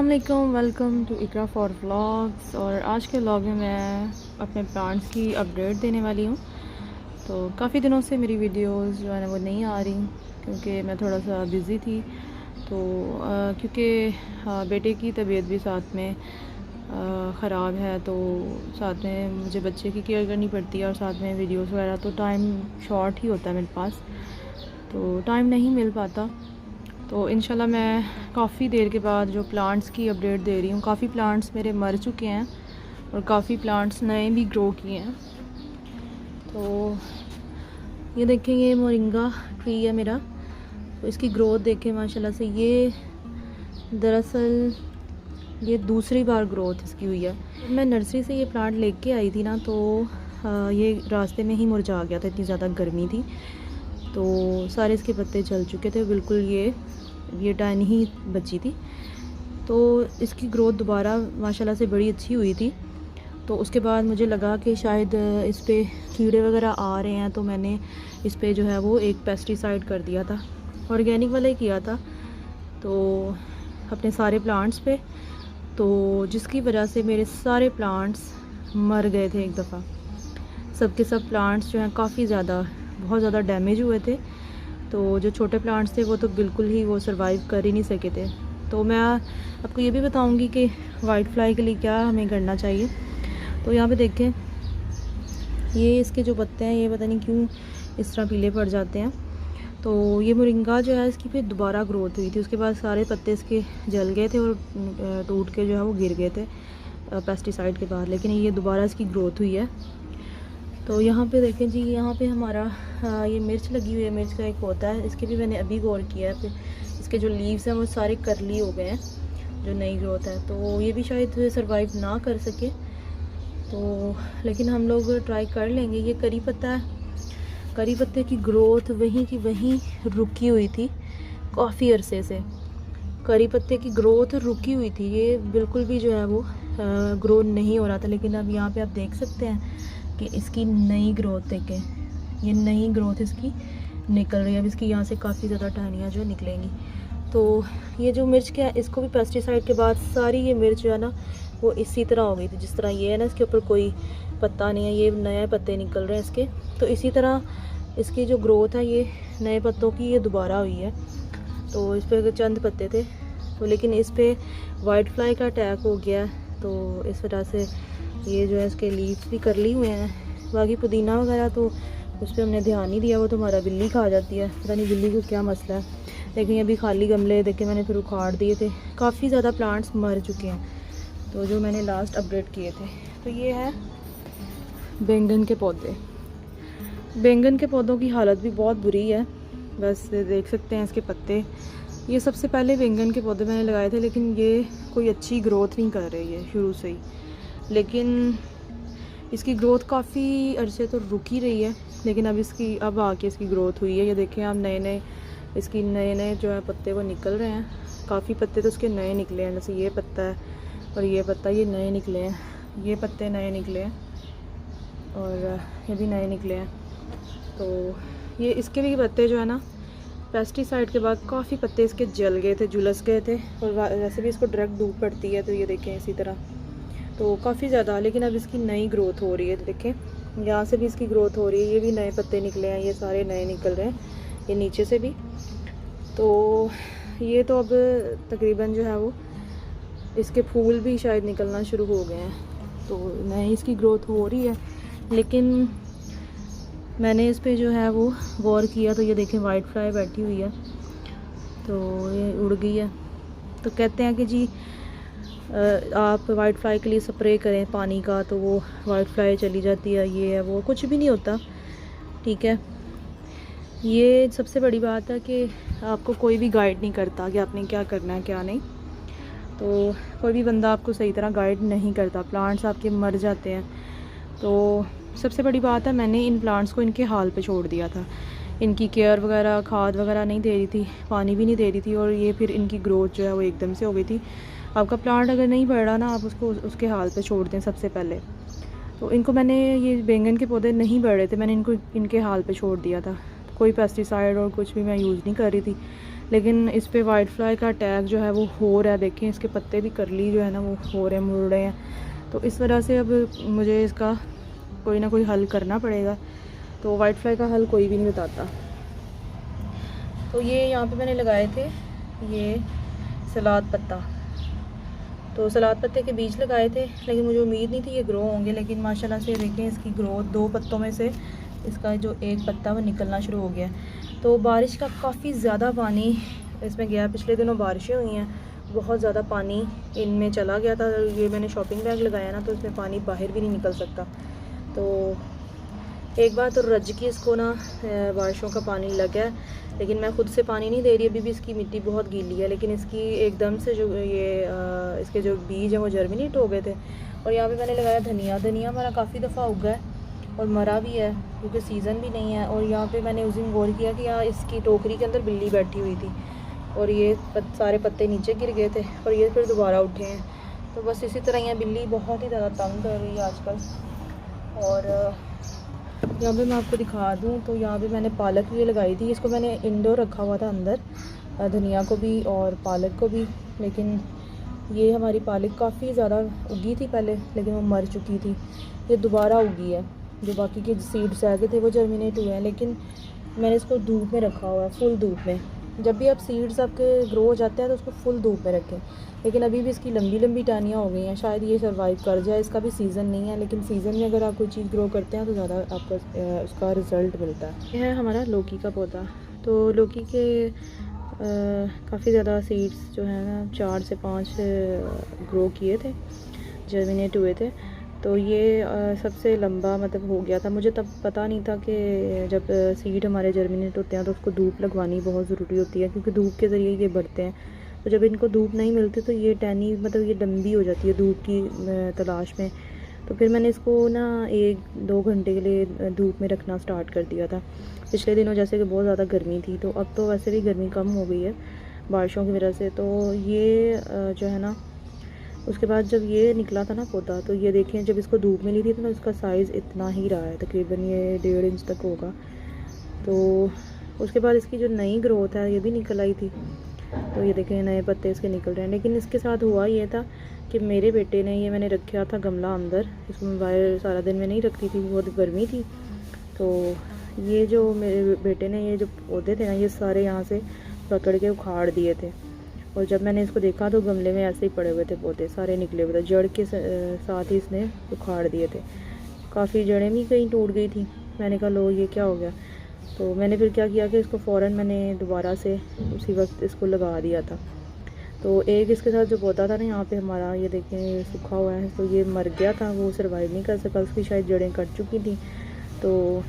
अस्सलामुअलैकुम, welcome to Iqra for vlogs. और आज के व्लॉग में मैं अपने प्लांट्स की अपडेट देने वाली हूँ। तो काफ़ी दिनों से मेरी वीडियोस जो है ना वो नहीं आ रही क्योंकि मैं थोड़ा सा बिज़ी थी। तो क्योंकि बेटे की तबीयत भी साथ में ख़राब है, तो साथ में मुझे बच्चे की केयर करनी पड़ती है और साथ में वीडियोस वगैरह, तो टाइम शॉर्ट ही होता है मेरे पास, तो टाइम नहीं मिल पाता। तो इंशाल्लाह मैं काफ़ी देर के बाद जो प्लांट्स की अपडेट दे रही हूँ। काफ़ी प्लांट्स मेरे मर चुके हैं और काफ़ी प्लांट्स नए भी ग्रो किए हैं। तो ये देखें, ये मोरिंगा ट्री है मेरा, तो इसकी ग्रोथ देखें माशाल्लाह से। ये दरअसल ये दूसरी बार ग्रोथ इसकी हुई है। मैं नर्सरी से ये प्लांट लेके आई थी ना, तो ये रास्ते में ही मुरझा गया था, इतनी ज़्यादा गर्मी थी, तो सारे इसके पत्ते जल चुके थे बिल्कुल। ये टहनी ही बची थी, तो इसकी ग्रोथ दोबारा माशाल्लाह से बड़ी अच्छी हुई थी। तो उसके बाद मुझे लगा कि शायद इस पे कीड़े वगैरह आ रहे हैं, तो मैंने इस पे जो है वो एक पेस्टिसाइड कर दिया था, ऑर्गेनिक वाला ही किया था, तो अपने सारे प्लांट्स पे। तो जिसकी वजह से मेरे सारे प्लांट्स मर गए थे एक दफ़ा। सब के सब प्लांट्स जो हैं काफ़ी ज़्यादा, बहुत ज़्यादा डैमेज हुए थे। तो जो छोटे प्लांट्स थे वो तो बिल्कुल ही वो सरवाइव कर ही नहीं सके थे। तो मैं आपको ये भी बताऊंगी कि वाइट फ्लाई के लिए क्या हमें करना चाहिए। तो यहाँ पे देखें, ये इसके जो पत्ते हैं ये पता नहीं क्यों इस तरह पीले पड़ जाते हैं। तो ये मोरिंगा जो है इसकी फिर दोबारा ग्रोथ हुई थी। उसके बाद सारे पत्ते इसके जल गए थे और टूट के जो है वो गिर गए थे पेस्टिसाइड के बाद, लेकिन ये दोबारा इसकी ग्रोथ हुई है। तो यहाँ पे देखें जी, यहाँ पे हमारा ये मिर्च लगी हुई है, मिर्च का एक पौधा है, इसके भी मैंने अभी गौर किया है। फिर इसके जो लीव्स हैं वो सारे करली हो गए हैं, जो नई ग्रोथ है, तो ये भी शायद सरवाइव ना कर सके। तो लेकिन हम लोग ट्राई कर लेंगे। ये करी पत्ता है, करी पत्ते की ग्रोथ वहीं की वहीं रुकी हुई थी काफ़ी अरसे से। करी पत्ते की ग्रोथ रुकी हुई थी, ये बिल्कुल भी जो है वो ग्रो नहीं हो रहा था। लेकिन अब यहाँ पे आप देख सकते हैं कि इसकी नई ग्रोथ देखें, ये नई ग्रोथ इसकी निकल रही है। अब इसकी यहाँ से काफ़ी ज़्यादा टहनियाँ जो निकलेंगी। तो ये जो मिर्च क्या है, इसको भी पेस्टिसाइड के बाद सारी ये मिर्च जो है ना वो इसी तरह हो गई थी। जिस तरह ये है ना, इसके ऊपर कोई पत्ता नहीं है, ये नए पत्ते निकल रहे हैं इसके, तो इसी तरह इसकी जो ग्रोथ है ये नए पत्तों की ये दोबारा हुई है। तो इस पर चंद पत्ते थे, तो लेकिन इस पर वाइट फ्लाई का अटैक हो गया, तो इस वजह से ये जो है इसके लीव्स भी करली हुए हैं। बाकी पुदीना वगैरह तो उस पर हमने ध्यान नहीं दिया, वो तो हमारा बिल्ली खा जाती है, पता नहीं बिल्ली को क्या मसला है। लेकिन अभी खाली गमले देखे मैंने फिर उखाड़ दिए थे, काफ़ी ज़्यादा प्लांट्स मर चुके हैं, तो जो मैंने लास्ट अपडेट किए थे। तो ये है बैंगन के पौधे। बैंगन के पौधों की हालत भी बहुत बुरी है, बस देख सकते हैं इसके पत्ते। ये सबसे पहले बैंगन के पौधे मैंने लगाए थे, लेकिन ये कोई अच्छी ग्रोथ नहीं कर रही है शुरू से ही। लेकिन इसकी ग्रोथ काफ़ी अरसे तो रुक ही रही है, लेकिन अब आके इसकी ग्रोथ हुई है। ये देखें आप, इसकी नए जो है पत्ते वो निकल रहे हैं। काफ़ी पत्ते तो इसके नए निकले हैं, जैसे ये पत्ता है और ये पत्ता, ये नए निकले हैं, ये पत्ते नए निकले हैं और ये भी नए निकले हैं। तो ये इसके भी पत्ते जो है ना, पेस्टिसाइड के बाद काफ़ी पत्ते इसके जल गए थे, झुलस गए थे, और वैसे भी इसको डायरेक्ट धूप पड़ती है, तो ये देखें इसी तरह, तो काफ़ी ज़्यादा। लेकिन अब इसकी नई ग्रोथ हो रही है, देखें यहाँ से भी इसकी ग्रोथ हो रही है, ये भी नए पत्ते निकले हैं, ये सारे नए निकल रहे हैं, ये नीचे से भी। तो ये तो अब तकरीबन जो है वो इसके फूल भी शायद निकलना शुरू हो गए हैं, तो नई इसकी ग्रोथ हो रही है। लेकिन मैंने इस पे जो है वो गौर किया, तो ये देखें वाइट फ्लाई बैठी हुई है, तो ये उड़ गई है। तो कहते हैं कि जी आप वाइट फ्लाई के लिए स्प्रे करें पानी का, तो वो वाइट फ्लाई चली जाती है, ये है वो, कुछ भी नहीं होता, ठीक है। ये सबसे बड़ी बात है कि आपको कोई भी गाइड नहीं करता कि आपने क्या करना है क्या नहीं। तो कोई भी बंदा आपको सही तरह गाइड नहीं करता, प्लांट्स आपके मर जाते हैं। तो सबसे बड़ी बात है, मैंने इन प्लांट्स को इनके हाल पे छोड़ दिया था, इनकी केयर वगैरह, खाद वगैरह नहीं दे रही थी, पानी भी नहीं दे रही थी, और ये फिर इनकी ग्रोथ जो है वो एकदम से हो गई थी। आपका प्लांट अगर नहीं बढ़ रहा ना, आप उसको उसके हाल पे छोड़ दें सबसे पहले। तो इनको मैंने, ये बैंगन के पौधे नहीं बढ़ रहे थे, मैंने इनको इनके हाल पे छोड़ दिया था, कोई पेस्टिसाइड और कुछ भी मैं यूज़ नहीं कर रही थी। लेकिन इस पे वाइट फ्लाई का अटैक जो है वो हो रहा है। देखें इसके पत्ते भी करली जो है ना वो हो रहे हैं, मुड़ रहे हैं। तो इस वजह से अब मुझे इसका कोई ना कोई हल करना पड़ेगा। तो वाइट फ्लाई का हल कोई भी नहीं बताता। तो ये यहाँ पे मैंने लगाए थे ये सलाद पत्ता, तो सलाद पत्ते के बीज लगाए थे, लेकिन मुझे उम्मीद नहीं थी ये ग्रो होंगे। लेकिन माशाल्लाह से देखें इसकी ग्रोथ, 2 पत्तों में से इसका जो एक पत्ता वो निकलना शुरू हो गया। तो बारिश का काफ़ी ज़्यादा पानी इसमें गया। पिछले दिनों बारिशें हुई हैं, बहुत ज़्यादा पानी इनमें चला गया था। ये मैंने शॉपिंग बैग लगाया ना, तो इसमें पानी बाहर भी नहीं निकल सकता। तो एक बार तो रज की इसको ना बारिशों का पानी लग गया, लेकिन मैं ख़ुद से पानी नहीं दे रही। अभी भी इसकी मिट्टी बहुत गीली है, लेकिन इसकी एकदम से जो ये इसके जो बीज हैं वो जर्मिनेट हो गए थे। और यहाँ पे मैंने लगाया धनिया। धनिया हमारा काफ़ी दफ़ा उगा है और मरा भी है, क्योंकि सीज़न भी नहीं है। और यहाँ पे मैंने उस दिन गौर किया कि यहाँ इसकी टोकरी के अंदर बिल्ली बैठी हुई थी, और ये सारे पत्ते नीचे गिर गए थे और ये फिर दोबारा उठे हैं। तो बस इसी तरह यहाँ बिल्ली बहुत ही ज़्यादा तंग कर रही है आजकल। और यहाँ पे मैं आपको दिखा दूँ तो यहाँ पे मैंने पालक भी लगाई थी। इसको मैंने इंडोर रखा हुआ था अंदर, धनिया को भी और पालक को भी। लेकिन ये हमारी पालक काफ़ी ज़्यादा उगी थी पहले, लेकिन वो मर चुकी थी। ये दोबारा उगी है। जो बाकी के सीड्स आगे थे वो जर्मिनेट हुए हैं, लेकिन मैंने इसको धूप में रखा हुआ है, फुल धूप में। जब भी आप सीड्स आपके ग्रो हो जाते हैं तो उसको फुल धूप में रखें। लेकिन अभी भी इसकी लंबी लंबी टहनियाँ हो गई हैं, शायद ये सर्वाइव कर जाए। इसका भी सीज़न नहीं है, लेकिन सीज़न में अगर आप कोई चीज़ ग्रो करते हैं तो ज़्यादा आपको उसका रिज़ल्ट मिलता है। यह है हमारा लौकी का पौधा। तो लौकी के काफ़ी ज़्यादा सीड्स जो है ना 4 से 5 ग्रो किए थे, जर्मिनेट हुए थे। तो ये सबसे लंबा मतलब हो गया था। मुझे तब पता नहीं था कि जब सीड हमारे जर्मिनेट होते हैं तो उसको धूप लगवानी बहुत ज़रूरी होती है, क्योंकि धूप के ज़रिए ये बढ़ते हैं। तो जब इनको धूप नहीं मिलती तो ये टहनी मतलब ये लंबी हो जाती है धूप की तलाश में। तो फिर मैंने इसको ना 1-2 घंटे के लिए धूप में रखना स्टार्ट कर दिया था। पिछले दिनों जैसे कि बहुत ज़्यादा गर्मी थी, तो अब तो वैसे भी गर्मी कम हो गई है बारिशों की वजह से। तो ये जो है ना, उसके बाद जब ये निकला था ना पौधा, तो ये देखें जब इसको धूप मिली थी तो ना इसका साइज़ इतना ही रहा है, तकरीबन ये 1.5 इंच तक होगा। तो उसके बाद इसकी जो नई ग्रोथ है ये भी निकल आई थी। तो ये देखें नए पत्ते इसके निकल रहे हैं। लेकिन इसके साथ हुआ ये था कि मेरे बेटे ने, ये मैंने रखा था गमला अंदर, इसमें बाहर सारा दिन में नहीं रखती थी, बहुत गर्मी थी। तो ये जो मेरे बेटे ने ये जो पौधे थे ना ये सारे यहाँ से पकड़ के उखाड़ दिए थे। और जब मैंने इसको देखा तो गमले में ऐसे ही पड़े हुए थे, पौधे सारे निकले हुए थे, जड़ के साथ ही इसने उखाड़ दिए थे। काफ़ी जड़ें भी कहीं टूट गई थी। मैंने कहा लो ये क्या हो गया। तो मैंने फिर क्या किया कि इसको फ़ौरन मैंने दोबारा से उसी वक्त इसको लगा दिया था। तो एक इसके साथ जो पौधा था ना यहाँ पे हमारा, ये देखें सूखा हुआ है, तो ये मर गया था, वो सर्वाइव नहीं कर सका, उसकी शायद जड़ें कट चुकी थी। तो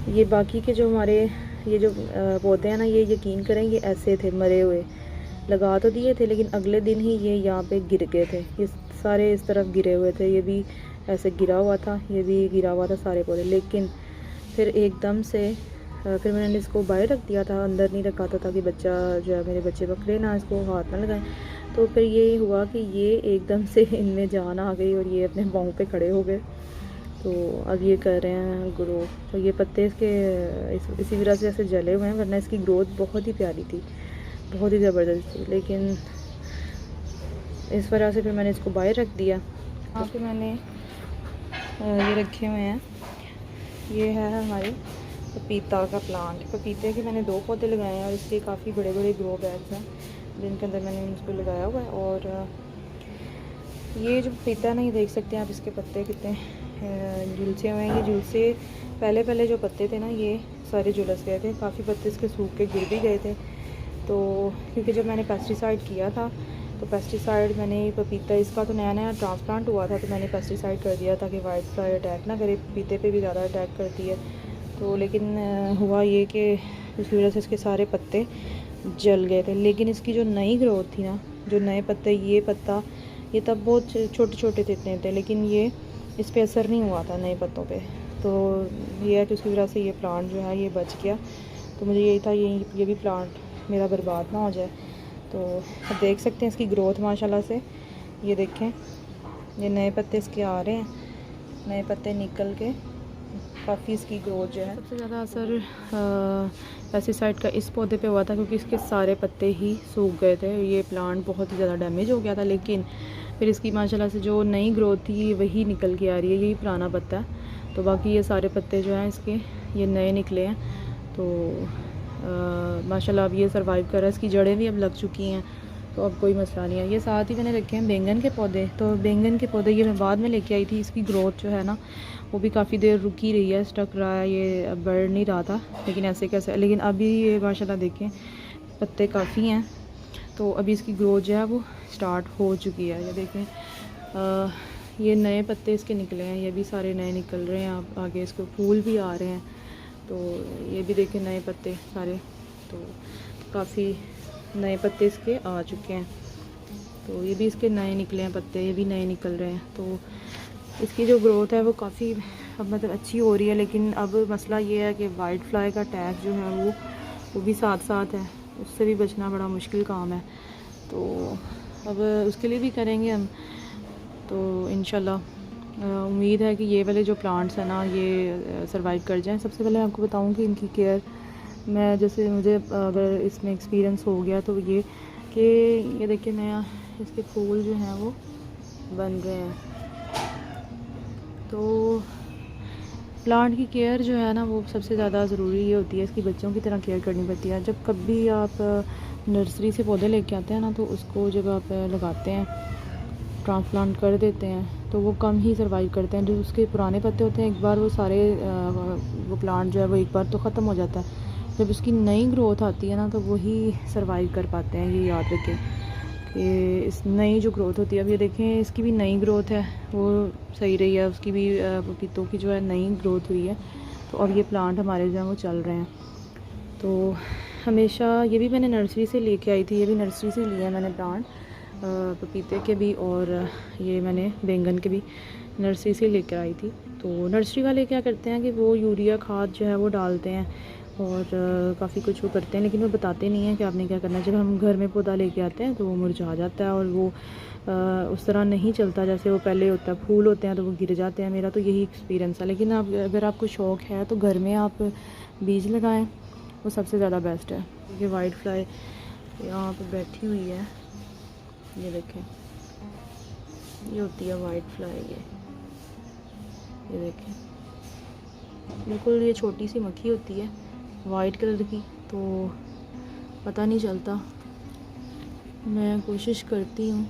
ये बाकी के जो हमारे ये जो पौधे हैं ना, ये यकीन करें ये ऐसे थे मरे हुए, लगा तो दिए थे लेकिन अगले दिन ही ये यहाँ पे गिर गए थे। ये सारे इस तरफ गिरे हुए थे, ये भी ऐसे गिरा हुआ था, ये भी गिरा हुआ था सारे पौधे। लेकिन फिर एकदम से फिर मैंने इसको बाहर रख दिया था, अंदर नहीं रखा था ताकि बच्चा जो है मेरे बच्चे पकड़े ना, इसको हाथ ना लगाएं। तो फिर ये हुआ कि ये एकदम से इनमें जान आ गई और ये अपने पाँव पे खड़े हो गए। तो अब ये कर रहे हैं ग्रो। तो ये पत्ते इसके इसी वजह से ऐसे जले हुए हैं, वरना इसकी ग्रोथ बहुत ही प्यारी थी, बहुत ही ज़बरदस्त थी। लेकिन इस वजह से फिर मैंने इसको बाहर रख दिया। यहाँ पे मैंने ये रखे हुए हैं, ये है हमारे पपीता का प्लांट। पपीते के मैंने 2 पौधे लगाए हैं और इसके काफ़ी बड़े बड़े ग्रो बैग्स हैं जिनके अंदर मैंने इसको लगाया हुआ है। और ये जो पपीता है ना, ये देख सकते हैं आप, इसके पत्ते कितने झुलसे हुए हैं। ये झुलसे पहले जो पत्ते थे ना ये सारे झुलस गए थे, काफ़ी पत्ते इसके सूख के गिर भी गए थे। तो क्योंकि जब मैंने पेस्टिसाइड किया था तो पेस्टिसाइड मैंने पपीता इसका तो नया नया ट्रांसप्लांट हुआ था, तो मैंने पेस्टिसाइड कर दिया ताकि वाइट फ्लाई अटैक ना करे, पपीते पे भी ज़्यादा अटैक करती है। तो लेकिन हुआ ये कि उसकी वजह से इसके सारे पत्ते जल गए थे। लेकिन इसकी जो नई ग्रोथ थी ना, जो नए पत्ते, ये पत्ता ये तब बहुत छोटे छोटे इतने थे, लेकिन ये इस पर असर नहीं हुआ था नए पत्तों पे। तो ये है कि उसकी वजह से ये प्लांट जो है ये बच गया। तो मुझे यही था ये भी प्लांट मेरा बर्बाद ना हो जाए। तो आप देख सकते हैं इसकी ग्रोथ माशाल्लाह से, ये देखें ये नए पत्ते इसके आ रहे हैं, नए पत्ते निकल के काफ़ी इसकी ग्रोथ जो है। सबसे ज़्यादा असर पेस्टिसाइड का इस पौधे पे हुआ था क्योंकि इसके सारे पत्ते ही सूख गए थे। ये प्लांट बहुत ही ज़्यादा डैमेज हो गया था, लेकिन फिर इसकी माशाल्लाह से जो नई ग्रोथ थी वही निकल के आ रही है। यही पुराना पत्ता है, तो बाकी ये सारे पत्ते जो हैं इसके ये नए निकले हैं। तो माशाल्लाह अब ये सर्वाइव कर रहा है। इसकी जड़ें भी अब लग चुकी हैं, तो अब कोई मसला नहीं है। ये साथ ही मैंने रखे हैं बैंगन के पौधे। तो बैंगन के पौधे ये मैं बाद में लेके आई थी। इसकी ग्रोथ जो है ना वो भी काफ़ी देर रुकी रही है, स्टक रहा है, ये बढ़ नहीं रहा था, लेकिन ऐसे कैसे। लेकिन अभी ये माशाल्लाह देखें पत्ते काफ़ी हैं, तो अभी इसकी ग्रोथ जो है वो स्टार्ट हो चुकी है। ये देखें ये नए पत्ते इसके निकले हैं, ये भी सारे नए निकल रहे हैं। अब आगे इसको फूल भी आ रहे हैं, तो ये भी देखें नए पत्ते सारे, तो काफ़ी नए पत्ते इसके आ चुके हैं। तो ये भी इसके नए निकले हैं पत्ते, ये भी नए निकल रहे हैं। तो इसकी जो ग्रोथ है वो काफ़ी अब मतलब अच्छी हो रही है। लेकिन अब मसला ये है कि वाइट फ्लाई का अटैक जो है वो भी साथ साथ है, उससे भी बचना बड़ा मुश्किल काम है। तो अब उसके लिए भी करेंगे हम, तो इंशाल्लाह उम्मीद है कि ये वाले जो प्लांट्स हैं ना ये सर्वाइव कर जाएं। सबसे पहले आपको बताऊं कि इनकी केयर मैं, जैसे मुझे अगर इसमें एक्सपीरियंस हो गया तो ये कि ये देखिए नया इसके फूल जो हैं वो बन रहे हैं। तो प्लांट की केयर जो है ना वो सबसे ज़्यादा ज़रूरी ये होती है, इसकी बच्चों की तरह केयर करनी पड़ती है। जब कभी आप नर्सरी से पौधे लेके आते हैं ना, तो उसको जब आप लगाते हैं, ट्रांसप्लांट कर देते हैं, तो वो कम ही सर्वाइव करते हैं। जो उसके पुराने पत्ते होते हैं, एक बार वो सारे वो प्लांट जो है वो एक बार तो ख़त्म हो जाता है। जब उसकी नई ग्रोथ आती है ना, तो वही सर्वाइव कर पाते हैं। ये याद रखें कि इस नई जो ग्रोथ होती है, अब ये देखें इसकी भी नई ग्रोथ है, वो सही रही है। उसकी भी पपीतों की जो है नई ग्रोथ हुई है। तो अब ये प्लांट हमारे जो है वो चल रहे हैं। तो हमेशा ये भी मैंने नर्सरी से लेके आई थी, ये भी नर्सरी से लिया मैंने प्लांट, पपीते के भी और ये मैंने बैंगन के भी नर्सरी से लेकर आई थी। तो नर्सरी वाले क्या करते हैं कि वो यूरिया खाद जो है वो डालते हैं और काफ़ी कुछ वो करते हैं, लेकिन वो बताते नहीं हैं कि आपने क्या करना है। जब हम घर में पौधा लेके आते हैं तो वो मुरझा जाता है और वो उस तरह नहीं चलता जैसे वो पहले होता है। फूल होते हैं तो वो गिर जाते हैं, मेरा तो यही एक्सपीरियंस है। लेकिन आप अगर आपको शौक़ है तो घर में आप बीज लगाएं, वो सबसे ज़्यादा बेस्ट है। ये वाइट फ्लाई यहाँ पर बैठी हुई है, ये देखें, ये होती है वाइट फ्लाई। ये देखें बिल्कुल ये छोटी सी मक्खी होती है वाइट कलर की, तो पता नहीं चलता। मैं कोशिश करती हूँ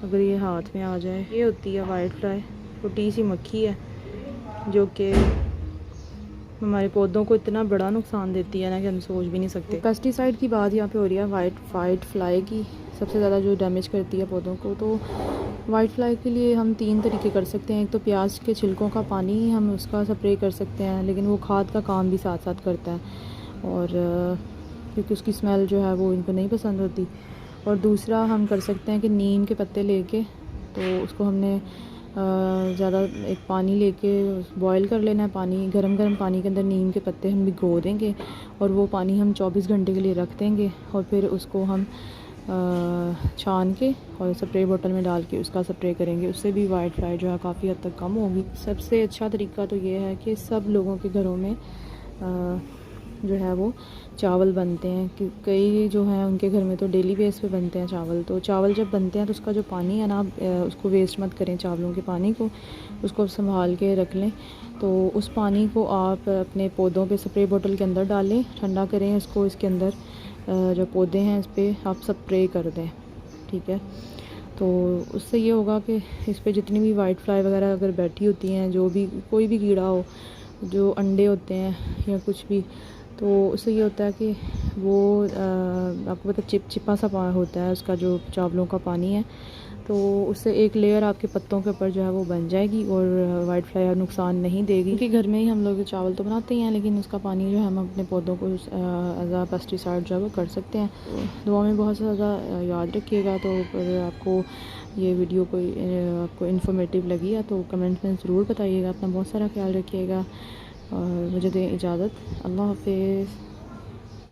अगर ये हाथ में आ जाए। ये होती है वाइट फ्लाई, छोटी सी मक्खी है जो कि हमारे पौधों को इतना बड़ा नुकसान देती है ना कि हम सोच भी नहीं सकते। पेस्टिसाइड की बात यहाँ पे हो रही है वाइट फ्लाई की, सबसे ज़्यादा जो डैमेज करती है पौधों को। तो वाइट फ्लाई के लिए हम 3 तरीके कर सकते हैं। एक तो प्याज के छिलकों का पानी हम उसका स्प्रे कर सकते हैं, लेकिन वो खाद का काम भी साथ साथ करता है, और क्योंकि उसकी स्मेल जो है वो इनको नहीं पसंद होती। और दूसरा हम कर सकते हैं कि नीम के पत्ते लेके, तो उसको हमने ज़्यादा एक पानी लेके बॉईल कर लेना है। पानी गरम पानी के अंदर नीम के पत्ते हम भिगो देंगे और वो पानी हम 24 घंटे के लिए रख देंगे, और फिर उसको हम छान के और स्प्रे बोतल में डाल के उसका स्प्रे करेंगे। उससे भी वाइट फ्लाई जो है काफ़ी हद तक कम होगी। सबसे अच्छा तरीका तो ये है कि सब लोगों के घरों में जो है वो चावल बनते हैं, कि कई जो हैं उनके घर में तो डेली बेस पे बनते हैं चावल। तो चावल जब बनते हैं तो उसका जो पानी है ना, उसको वेस्ट मत करें, चावलों के पानी को, उसको संभाल के रख लें। तो उस पानी को आप अपने पौधों पे स्प्रे बोतल के अंदर डालें, ठंडा करें उसको, इसके अंदर जो पौधे हैं इस पर आप स्प्रे कर दें, ठीक है। तो उससे ये होगा कि इस पर जितनी भी वाइट फ्लाई वगैरह अगर बैठी होती हैं, जो भी कोई भी कीड़ा हो, जो अंडे होते हैं या कुछ भी, तो उससे ये होता है कि वो आपको पता चिपचिपा सा होता है उसका जो चावलों का पानी है, तो उससे एक लेयर आपके पत्तों के ऊपर जो है वो बन जाएगी और वाइट फ्लाई नुकसान नहीं देगी। क्योंकि घर में ही हम लोग चावल तो बनाते ही हैं, लेकिन उसका पानी जो है हम अपने पौधों को एज आ पेस्टिसाइड जो है वो कर सकते हैं। तो दुआ में बहुत ज़्यादा याद रखिएगा। तो अगर आपको ये वीडियो कोई आपको इन्फॉर्मेटिव लगी है तो कमेंट में ज़रूर बताइएगा। अपना बहुत सारा ख्याल रखिएगा और मुझे दें इजाज़त। अल्लाह हाफिज़।